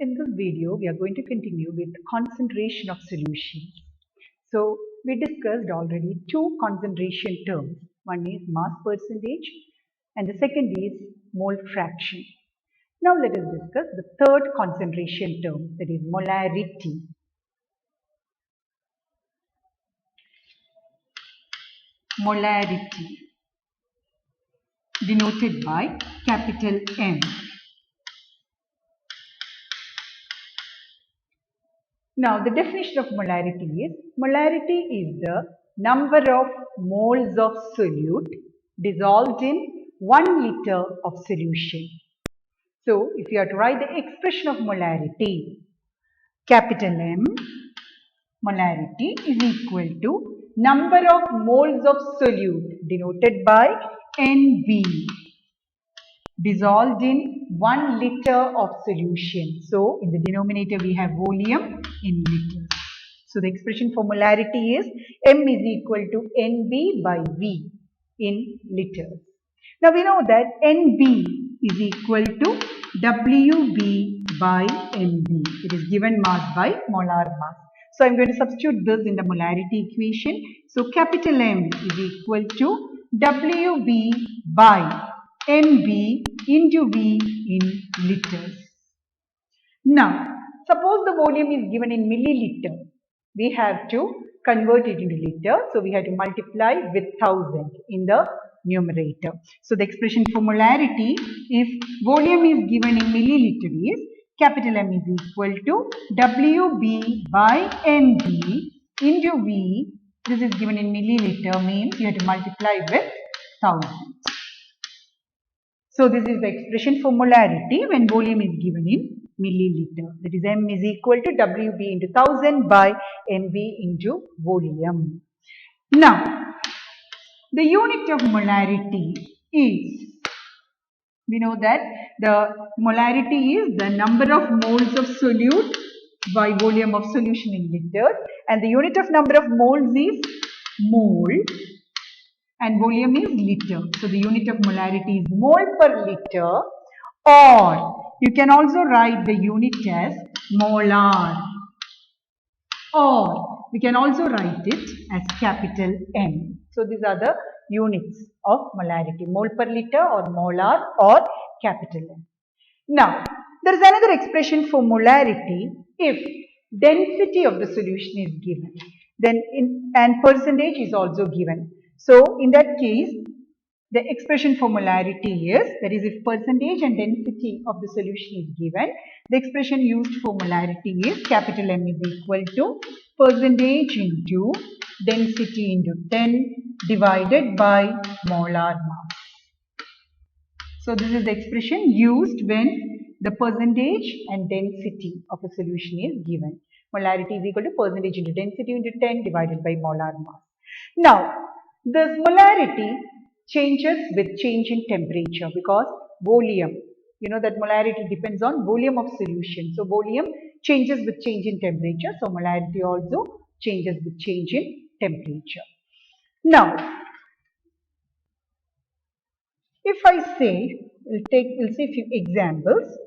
In this video, we are going to continue with concentration of solutions. So, we discussed already two concentration terms. One is mass percentage and the second is mole fraction. Now, let us discuss the third concentration term, that is molarity. Molarity, denoted by capital M. Now, the definition of molarity is the number of moles of solute dissolved in 1 liter of solution. So, if you have to write the expression of molarity, capital M, molarity is equal to number of moles of solute denoted by NB dissolved in 1 liter of solution. So, in the denominator we have volume in liters. So, the expression for molarity is M is equal to NB by V in liters. Now, we know that NB is equal to WB by MB. It is given mass by molar mass. So, I am going to substitute this in the molarity equation. So, capital M is equal to WB by MB into V in liters. Now, suppose the volume is given in milliliter. We have to convert it into liter. So, we have to multiply with 1000 in the numerator. So, the expression for molarity, if volume is given in milliliter, is capital M is equal to WB by MB into V. This is given in milliliter, means you have to multiply with 1000. So, this is the expression for molarity when volume is given in milliliter. That is, M is equal to WB into 1000 by MB into volume. Now, the unit of molarity is, we know that the molarity is the number of moles of solute by volume of solution in liters, and the unit of number of moles is mole and volume is liter. So, the unit of molarity is mole per liter, or you can also write the unit as molar, or we can also write it as capital M. So, these are the units of molarity, mole per liter or molar or capital M. Now, there is another expression for molarity if density of the solution is given, then and percentage is also given. So, in that case, the expression for molarity is, that is, if percentage and density of the solution is given, the expression used for molarity is capital M is equal to percentage into density into 10 divided by molar mass. So, this is the expression used when the percentage and density of a solution is given. Molarity is equal to percentage into density into 10 divided by molar mass. Now, this molarity changes with change in temperature because volume, you know that molarity depends on volume of solution. So, volume changes with change in temperature. So, molarity also changes with change in temperature. Now, if I say, we'll see a few examples.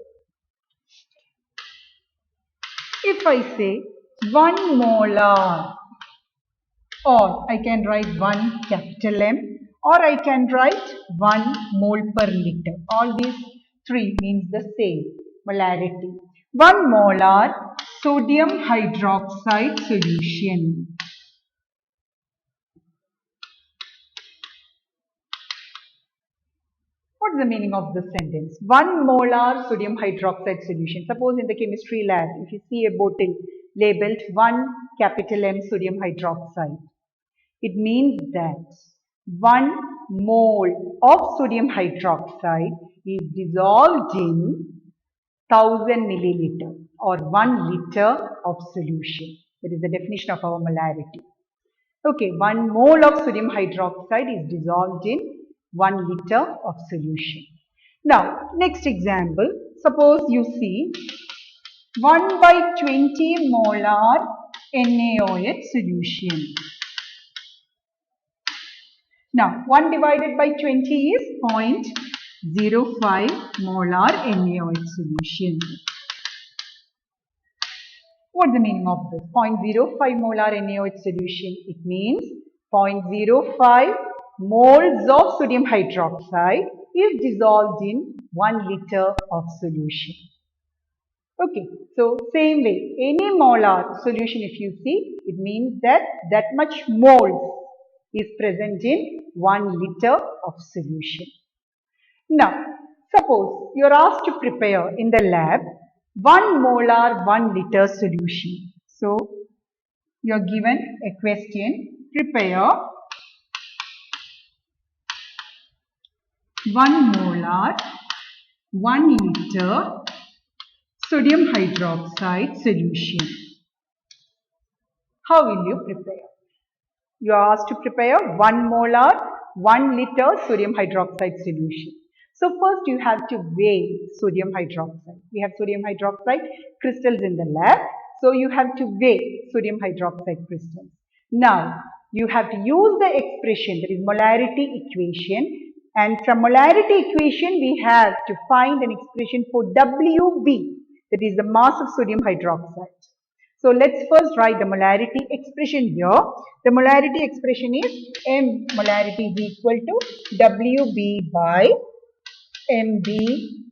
If I say 1 molar, or I can write 1 capital M, or I can write 1 mole per liter. All these three means the same, molarity. 1 molar sodium hydroxide solution. What is the meaning of this sentence? 1 molar sodium hydroxide solution. Suppose in the chemistry lab, if you see a bottle labeled 1 capital M sodium hydroxide, it means that 1 mole of sodium hydroxide is dissolved in 1000 milliliter or 1 liter of solution. That is the definition of our molarity. Okay, 1 mole of sodium hydroxide is dissolved in 1 liter of solution. Now, next example, suppose you see 1 by 20 molar NaOH solution. Now, 1 divided by 20 is 0.05 molar NaOH solution. What's the meaning of this? 0.05 molar NaOH solution. It means 0.05 moles of sodium hydroxide is dissolved in 1 liter of solution. Okay, so same way, any molar solution if you see, it means that much moles is present in 1 liter of solution. Now, suppose you are asked to prepare in the lab 1 molar 1 liter solution. So, you are given a question, prepare 1 molar 1 liter sodium hydroxide solution. How will you prepare? You are asked to prepare 1 molar 1 liter sodium hydroxide solution. So first you have to weigh sodium hydroxide. We have sodium hydroxide crystals in the lab. So you have to weigh sodium hydroxide crystals. Now you have to use the expression, that is molarity equation. And from molarity equation we have to find an expression for WB, that is the mass of sodium hydroxide. So let's first write the molarity expression here. The molarity expression is M molarity is equal to WB by MB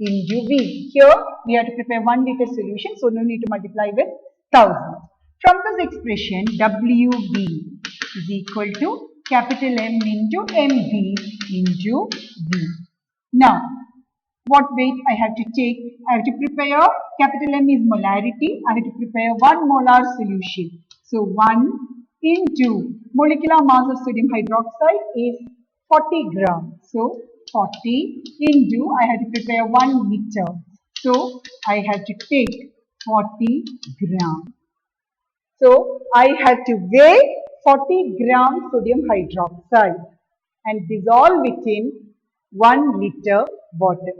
into V. Here we have to prepare 1 liter solution, so no need to multiply with 1000. From this expression, WB is equal to capital M into MB into V. Now, what weight I have to take? I have to prepare, capital M is molarity, I have to prepare 1 molar solution. So 1 into molecular mass of sodium hydroxide is 40 grams. So 40 into, I have to prepare 1 liter. So I have to take 40 grams. So I have to weigh 40 grams sodium hydroxide and dissolve it in 1 liter water.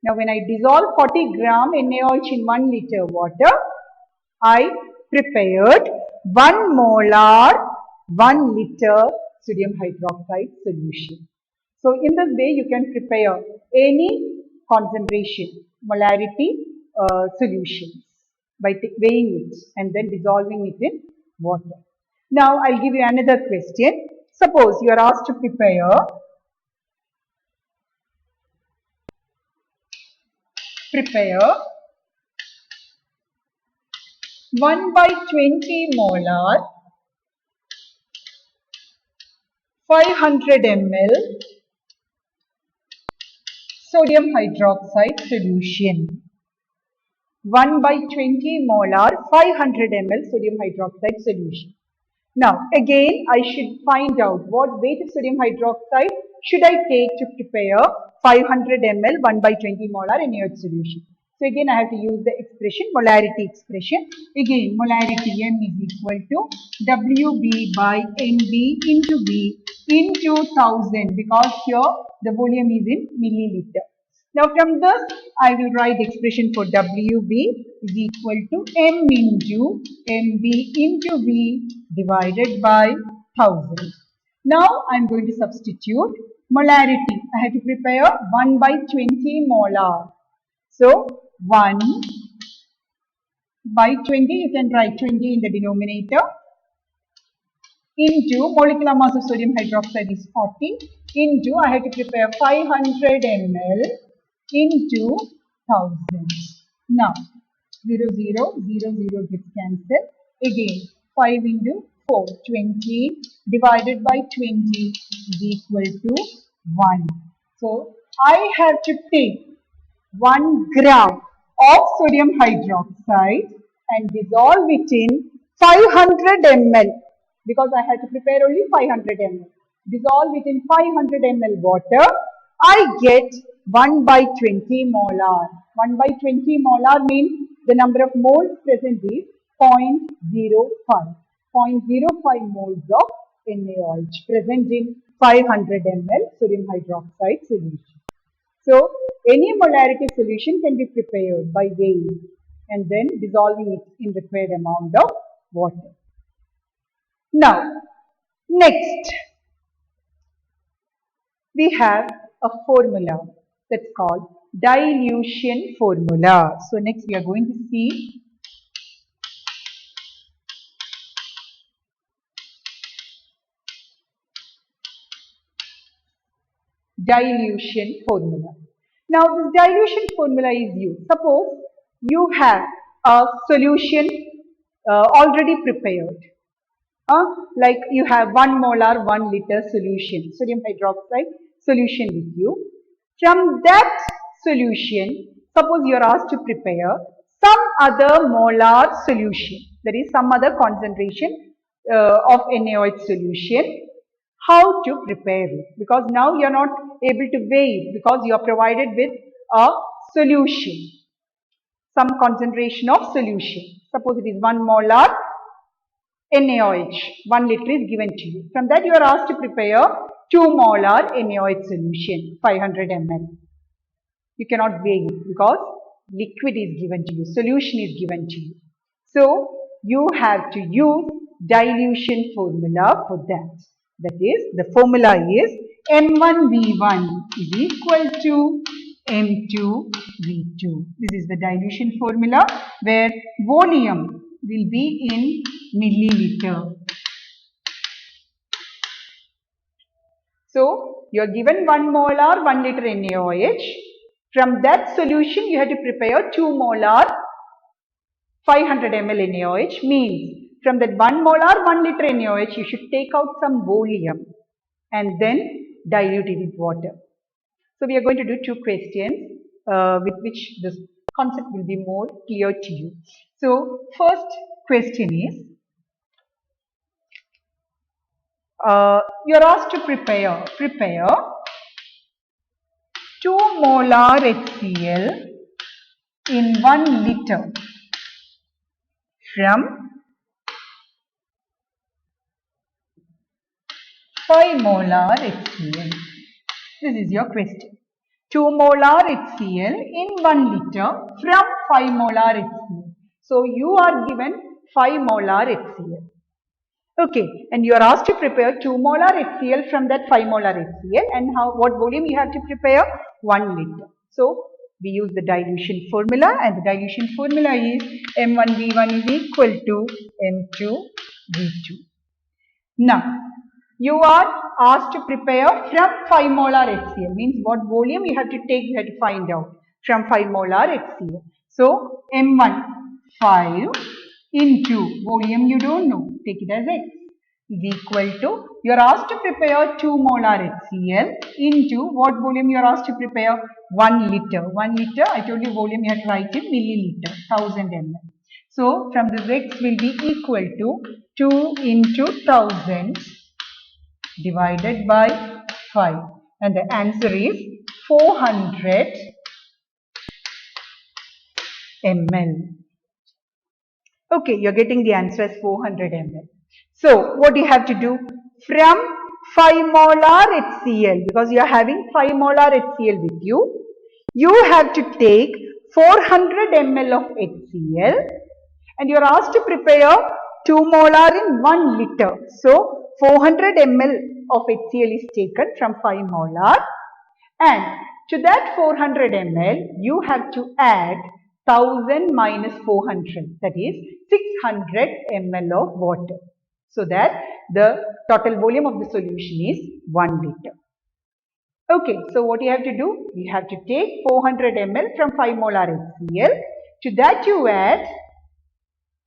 Now when I dissolve 40 gram NaOH in 1 liter water, I prepared 1 molar 1 liter sodium hydroxide solution. So in this way you can prepare any concentration, molarity solutions by weighing it and then dissolving it in water. Now I'll give you another question. Suppose you are asked to prepare 1 by 20 molar 500 ml sodium hydroxide solution. 1 by 20 molar 500 ml sodium hydroxide solution. Now again I should find out what weight of sodium hydroxide should I take to prepare 500 ml 1 by 20 molar NaOH solution. So again I have to use the expression, molarity expression. Again molarity M is equal to WB by MB into V into 1000, because here the volume is in milliliter. Now from this I will write the expression for WB is equal to M into MB into V divided by 1000. Now I am going to substitute molarity. I have to prepare 1 by 20 molar. So 1 by 20, you can write 20 in the denominator, into molecular mass of sodium hydroxide is 40, into I have to prepare 500 ml into 1000. Now 0, 0, 0, 0 gets cancelled. Again 5 into 4, 20 divided by 20 is equal to 1. So I have to take 1 gram of sodium hydroxide and dissolve it in 500 ml, because I have to prepare only 500 ml. Dissolve it in 500 ml water. I get 1 by 20 molar. 1 by 20 molar means the number of moles present is 0.05. 0.05 moles of NaOH present in 500 ml sodium hydroxide solution. So any molarity solution can be prepared by weighing and then dissolving it in required amount of water. Now, next we have a formula that's called dilution formula. So next we are going to see dilution formula. Now this dilution formula is used. Suppose you have a solution already prepared. Like you have 1 molar 1 liter solution, sodium hydroxide solution with you. From that solution, suppose you are asked to prepare some other molar solution, that is some other concentration of NaOH solution. How to prepare it? Because now you are not able to weigh it because you are provided with a solution, some concentration of solution. Suppose it is 1 molar NaOH, 1 liter is given to you. From that you are asked to prepare 2 molar NaOH solution, 500 ml. You cannot weigh it because liquid is given to you, solution is given to you. So you have to use dilution formula for that. That is, the formula is M1V1 is equal to M2V2. This is the dilution formula where volume will be in milliliter. So you are given 1 molar 1 liter NaOH. From that solution you have to prepare 2 molar 500 ml NaOH. Means from that 1 molar 1 liter NaOH you should take out some volume and then dilute it with water. So we are going to do 2 questions with which this concept will be more clear to you. So first question is, you are asked to prepare 2 molar HCl in 1 liter from 5 molar HCl. This is your question. 2 molar HCl in 1 liter from 5 molar HCl. So you are given 5 molar HCl. Okay, and you are asked to prepare 2 molar HCl from that 5 molar HCl, and what volume you have to prepare? 1 liter. So we use the dilution formula, and the dilution formula is M1V1 is equal to M2V2. Now you are asked to prepare from 5 molar HCl, means what volume you have to take, you have to find out from 5 molar HCl. So M1 5 into volume you don't know, take it as X, is equal to, you are asked to prepare 2 molar HCl into what volume you are asked to prepare? 1 liter. 1 liter, I told you volume you have to write in milliliter, 1000 ml. So from this X will be equal to 2 into 1000 divided by 5, and the answer is 400 ml. Okay, you are getting the answer as 400 ml. So what you have to do? From 5 molar HCl, because you are having 5 molar HCl with you, you have to take 400 ml of HCl, and you are asked to prepare 2 molar in 1 liter. So 400 ml of HCl is taken from 5 molar, and to that 400 ml you have to add 1000 minus 400, that is 600 ml of water, so that the total volume of the solution is 1 liter. Okay, so what you have to do? You have to take 400 ml from 5 molar HCl. To that you add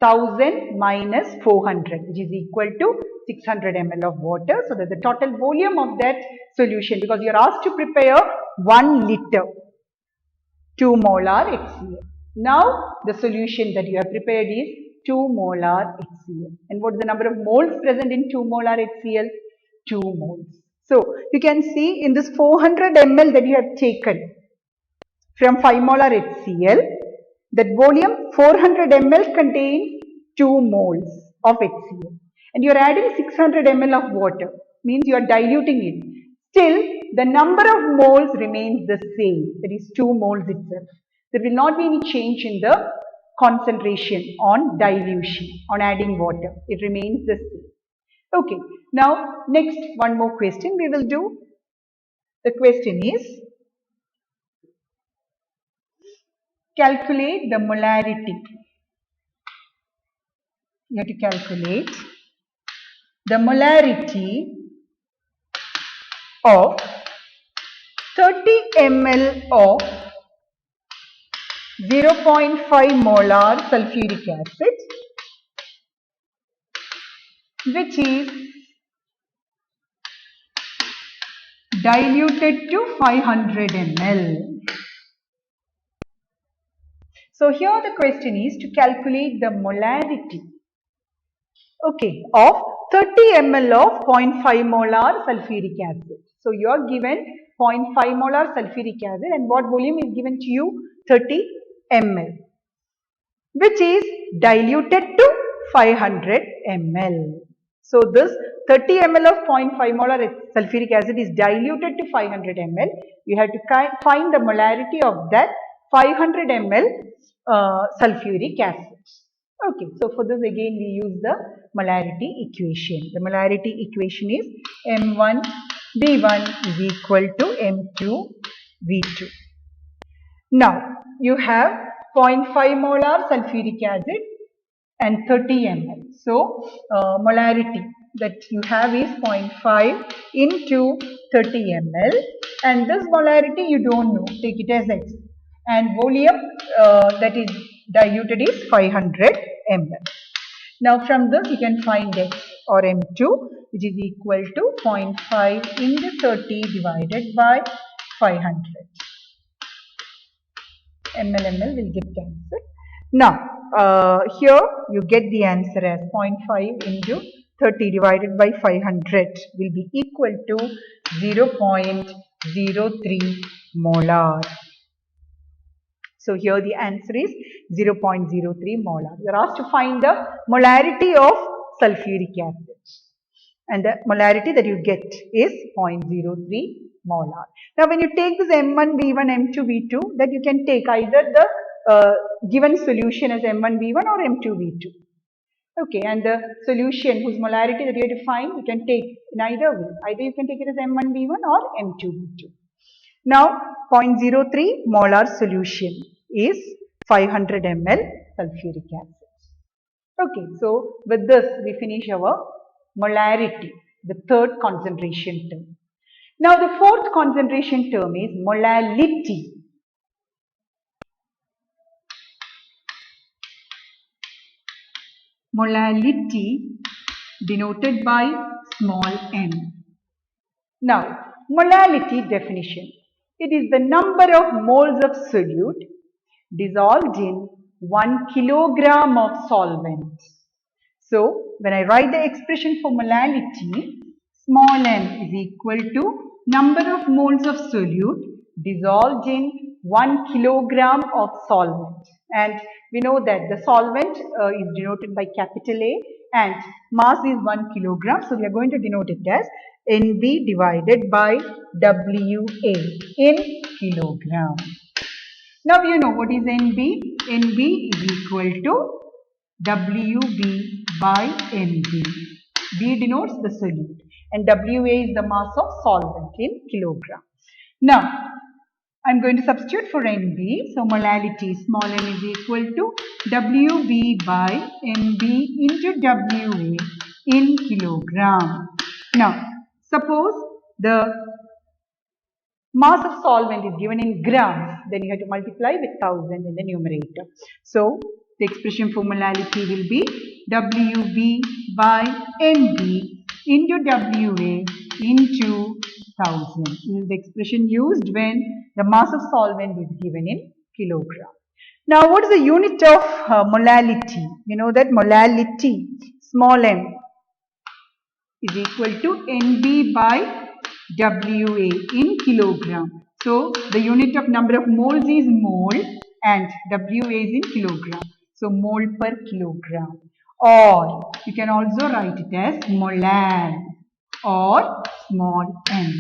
1000 minus 400, which is equal to 600 ml of water, so that the total volume of that solution, because you are asked to prepare 1 liter 2 molar HCl. Now the solution that you have prepared is 2 molar HCl. And what is the number of moles present in 2 molar HCl? 2 moles. So you can see in this 400 ml that you have taken from 5 molar HCl, that volume 400 ml contains 2 moles of HCl, and you are adding 600 ml of water, means you are diluting it. Still the number of moles remains the same, that is 2 moles itself. There will not be any change in the concentration on dilution, on adding water. It remains the same. Okay, now next one more question we will do. The question is, calculate the molarity. You have to calculate the molarity of ml of 0.5 molar sulfuric acid, which is diluted to 500 ml. So here the question is to calculate the molarity, okay, of 30 ml of 0.5 molar sulfuric acid. So you are given 0.5 molar sulfuric acid and what volume is given to you? 30 ml, which is diluted to 500 ml. So this 30 ml of 0.5 molar sulfuric acid is diluted to 500 ml. You have to find the molarity of that 500 ml sulfuric acid. Okay, so for this again we use the molarity equation. The molarity equation is M1V1 is equal to M2V2. Now you have 0.5 molar sulfuric acid and 30 ml. So molarity that you have is 0.5 into 30 ml, and this molarity you don't know, take it as X, and volume that is diluted is 500 ml. Now from this you can find X or M2, which is equal to 0.5 into 30 divided by 500. ml will get cancelled. Now here you get the answer as 0.5 into 30 divided by 500 will be equal to 0.03 molar. So here the answer is 0.03 molar. You are asked to find the molarity of sulfuric acid, and the molarity that you get is 0.03 molar. Now when you take this M1V1, M2V2, that you can take either the given solution as M1V1 or M2V2. Okay, and the solution whose molarity that you have to find, you can take in either way. Either you can take it as M1V1 or M2V2. Now 0.03 molar solution is 500 ml sulfuric acid. Okay, so with this we finish our molarity, the third concentration term. Now the fourth concentration term is molality. Molality denoted by small m. Now molality definition. It is the number of moles of solute dissolved in 1 kilogram of solvent. So when I write the expression for molality, small m is equal to number of moles of solute dissolved in 1 kilogram of solvent. And we know that the solvent is denoted by capital A and mass is 1 kilogram. So we are going to denote it as NB divided by WA in kilogram. Now you know what is NB. NB is equal to WB by NB. B denotes the solute and WA is the mass of solvent in kilogram. Now I am going to substitute for NB. So molality small m is equal to WB by NB into WA in kilogram. Now suppose the mass of solvent is given in grams, then you have to multiply with 1000 in the numerator. So the expression for molality will be WB by NB into WA into 1000. This is the expression used when the mass of solvent is given in kilogram. Now what is the unit of molality? You know that molality small m is equal to NB by WA in kilogram. So the unit of number of moles is mole and WA is in kilogram. So mole per kilogram, or you can also write it as molal or small m.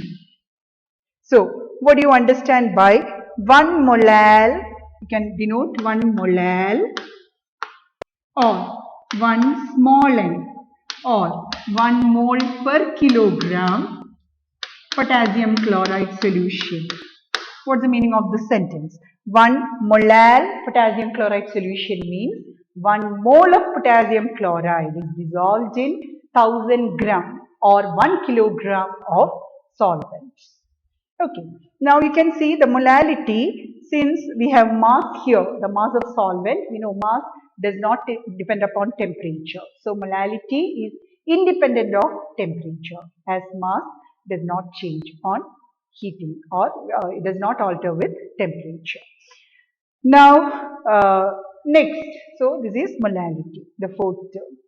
So what do you understand by 1 molal? You can denote 1 molal or 1 small m or 1 mole per kilogram potassium chloride solution. What's the meaning of this sentence? 1 molal potassium chloride solution means 1 mole of potassium chloride is dissolved in 1000 gram or 1 kilogram of solvent. Okay, now you can see the molality. Since we have mass here, the mass of solvent, we know mass does not depend upon temperature. So molality is independent of temperature, as mass does not change on heating, or it does not alter with temperature. Now, next, so this is molality, the fourth term.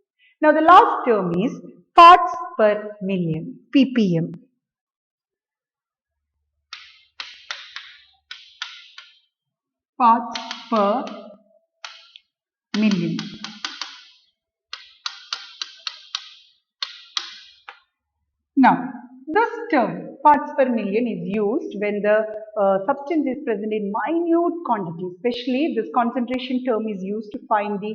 Now, the last term is parts per million, ppm. Parts per million. Now, this term, parts per million, is used when the substance is present in minute quantity. Especially, this concentration term is used to find the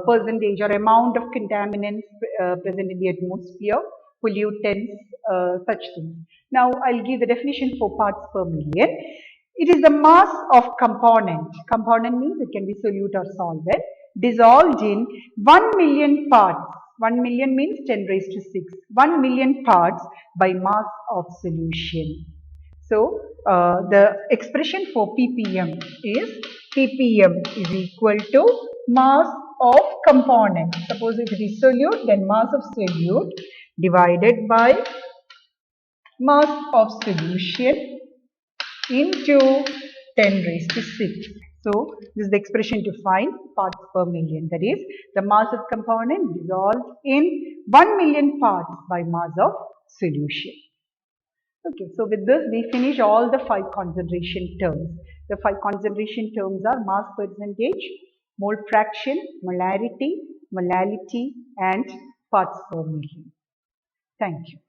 percentage or amount of contaminants present in the atmosphere, pollutants, such things. Now, I'll give the definition for parts per million. It is the mass of component. Component means it can be solute or solvent, dissolved in 1 million parts. 1 million means 10 raised to 6. 1 million parts by mass of solution. So, the expression for ppm is equal to mass of component. Suppose if it is solute, then mass of solute divided by mass of solution into 10 raised to 6. So, this is the expression to find parts per million. That is, the mass of component dissolved in 1 million parts by mass of solution. Okay, so with this, we finish all the 5 concentration terms. The 5 concentration terms are mass percentage, mole fraction, molarity, and parts per million. Thank you.